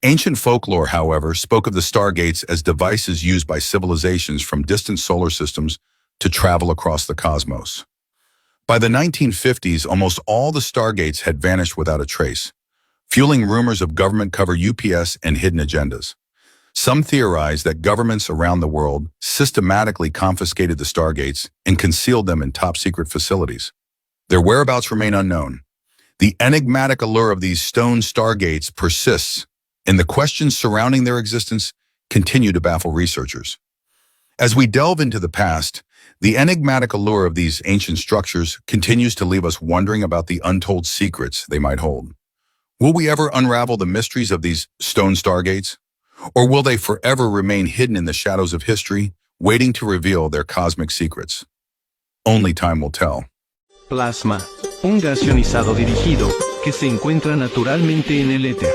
Ancient folklore, however, spoke of the stargates as devices used by civilizations from distant solar systems to travel across the cosmos. By the 1950s, almost all the stargates had vanished without a trace, fueling rumors of government cover UPS and hidden agendas. Some theorize that governments around the world systematically confiscated the stargates and concealed them in top-secret facilities. Their whereabouts remain unknown. The enigmatic allure of these stone stargates persists, and the questions surrounding their existence continue to baffle researchers. As we delve into the past, the enigmatic allure of these ancient structures continues to leave us wondering about the untold secrets they might hold. Will we ever unravel the mysteries of these stone stargates? Or will they forever remain hidden in the shadows of history, waiting to reveal their cosmic secrets? Only time will tell. Plasma, un gas ionizado dirigido, que se encuentra naturalmente en el éter.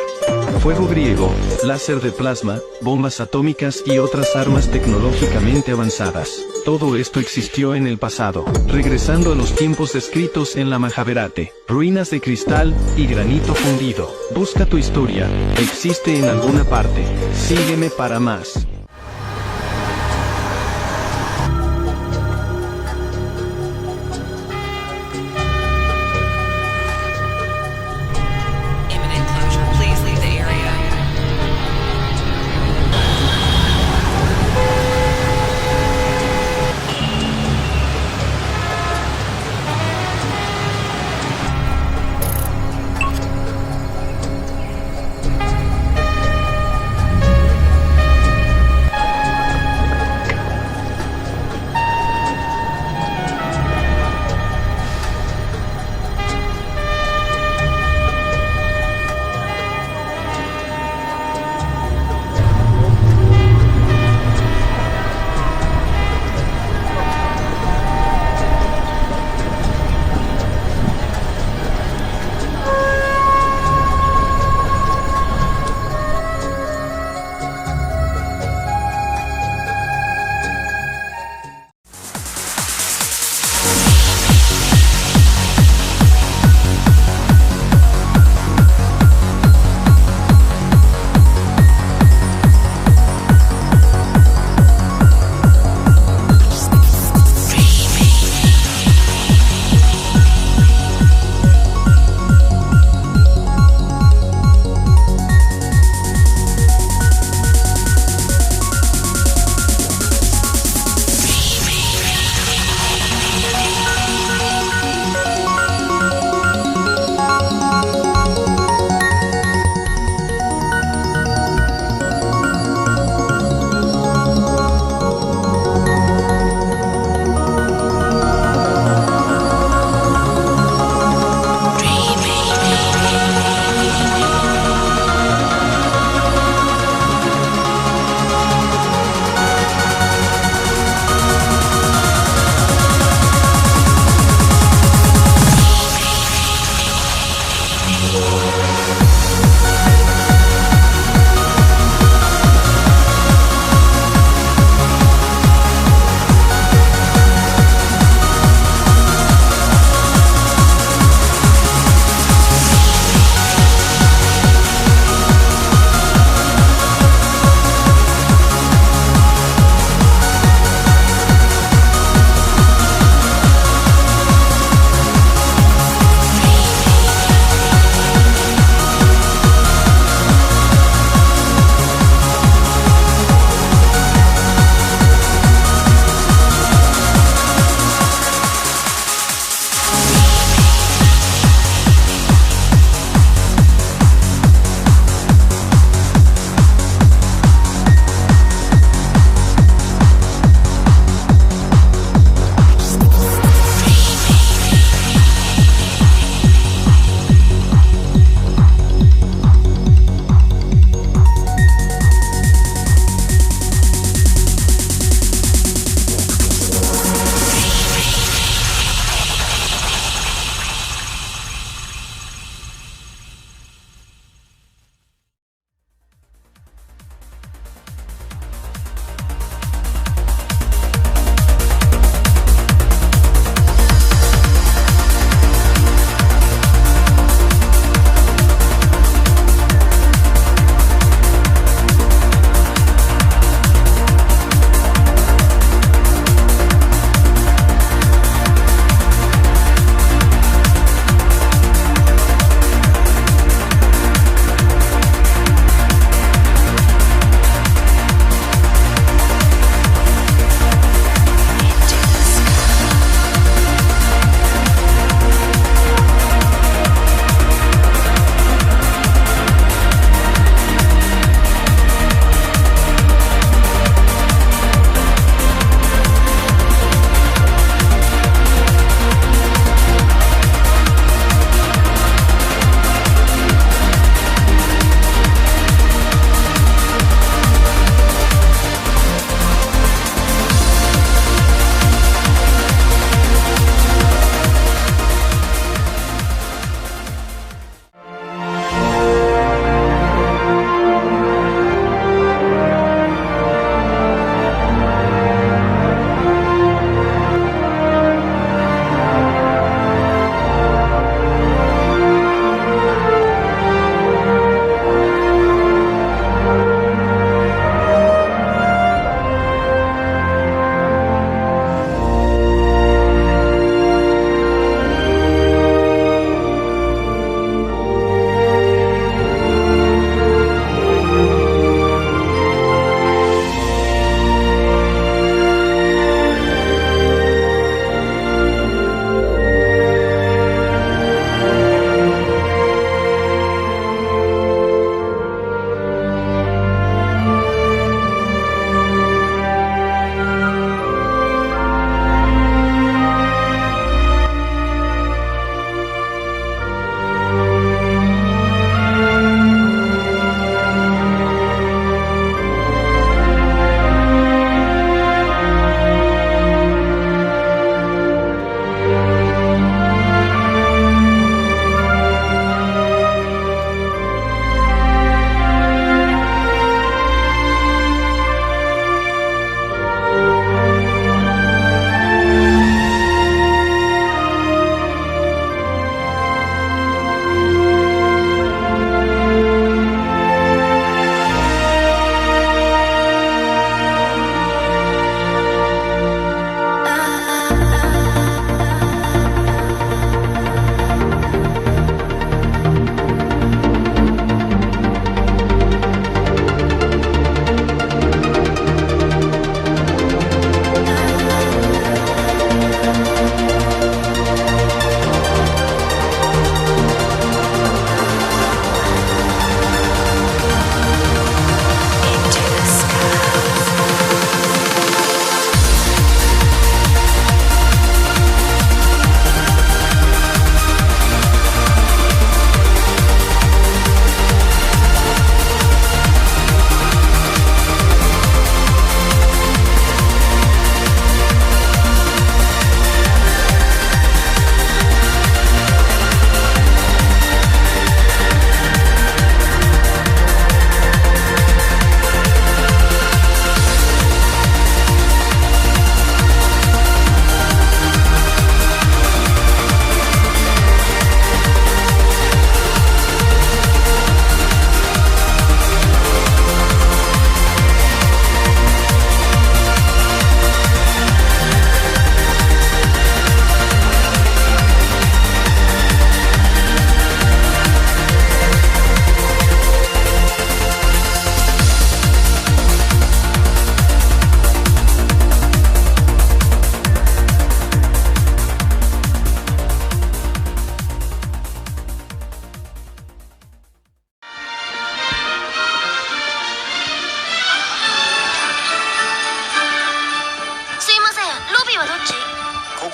Fuego griego, láser de plasma, bombas atómicas y otras armas tecnológicamente avanzadas. Todo esto existió en el pasado, regresando a los tiempos descritos en la Mahabharata. Ruinas de cristal y granito fundido. Busca tu historia, existe en alguna parte. Sígueme para más.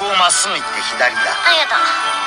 こをまっすぐ行って左だ。ありがとう。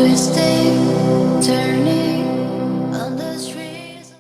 twisting, turning on the streets.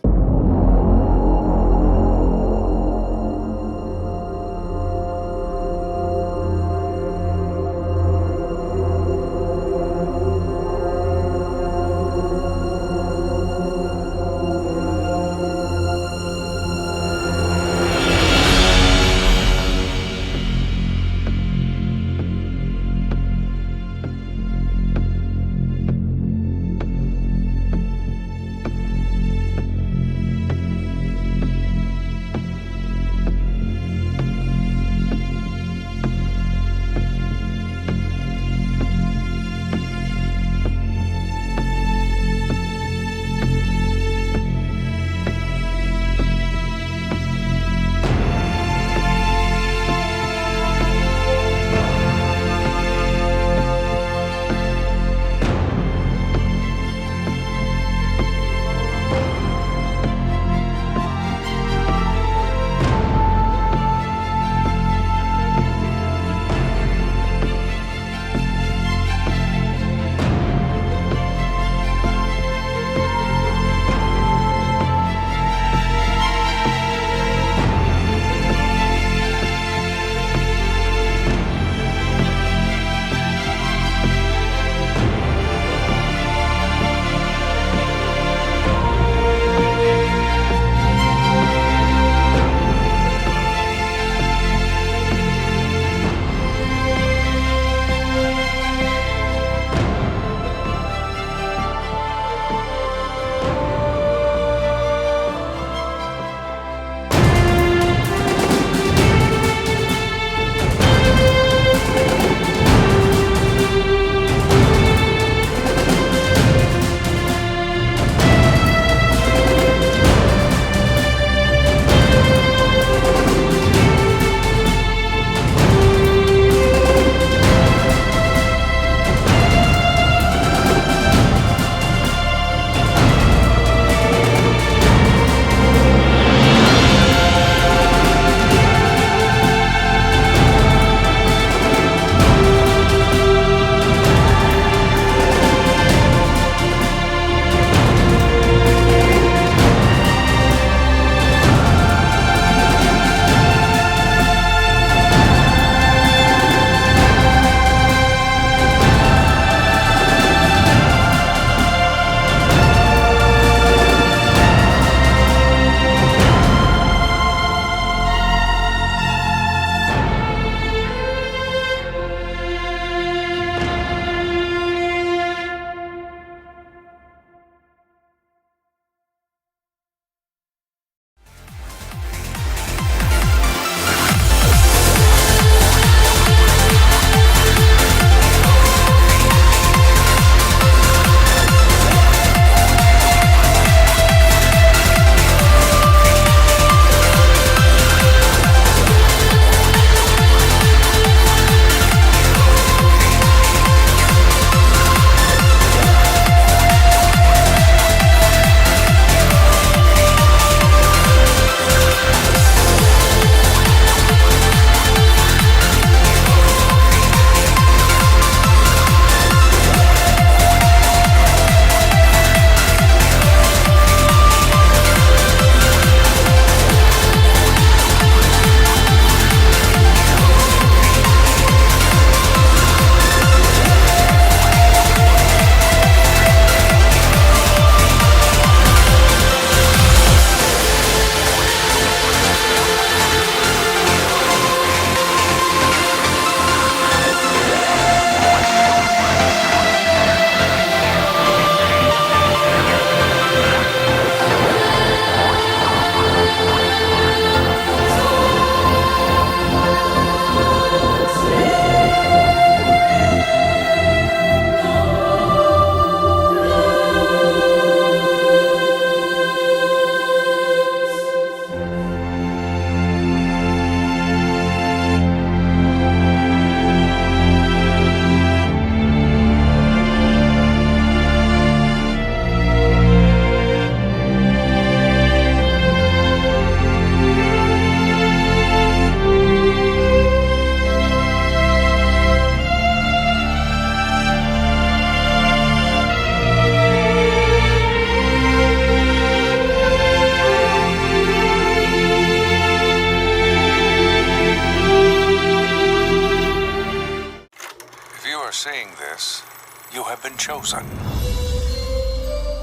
been chosen.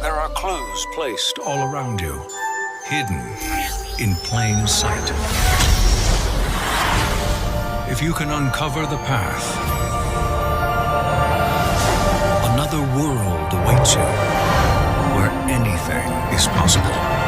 There are clues placed all around you, hidden in plain sight. If you can uncover the path, another world awaits you, where anything is possible.